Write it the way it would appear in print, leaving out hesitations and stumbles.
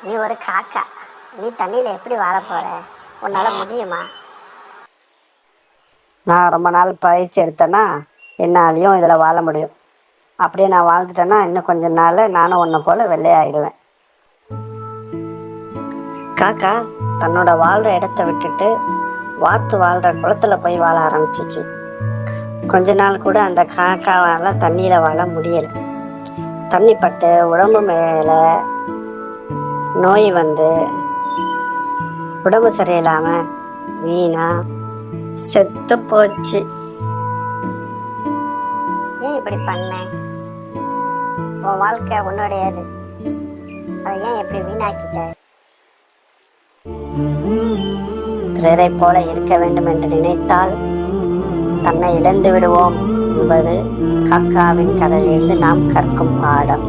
நீ ஒரு காக்கா, நீ தண்ணியில் எப்படி வாழ போற? உன்னால் முடியுமா? நான் ரொம்ப நாள் பயிற்சி எடுத்தேன்னா என்னாலையும் இதில் வாழ முடியும். அப்படியே நான் வாழ்ந்துட்டேன்னா இன்னும் கொஞ்ச நாள் நானும் ஒன்றை போல் வெள்ளையாயிடுவேன். காக்கா தன்னோட வாழ்கிற இடத்த விட்டுட்டு வாத்து வாழ்கிற குளத்துல போய் வாழ ஆரம்பிச்சிச்சு. கொஞ்ச நாள் கூட அந்த காக்காவால் தண்ணியில் வாழ முடியலை. தண்ணி பட்டு உடம்பு மேலே நோய் வந்து உடம்பு சரியில்லாமல் வீணா செத்து போச்சு. ஏன் இப்படி பண்ண? உன் வாழ்க்கை உன்னுடையது, அதை ஏன் எப்படி வீணாக்கிட்ட? பிறரை போல இருக்க வேண்டும் என்று நினைத்தால் தன்னை இழந்து விடுவோம் என்பது காக்காவின் கதையிலிருந்து நாம் கற்கும் பாடம்.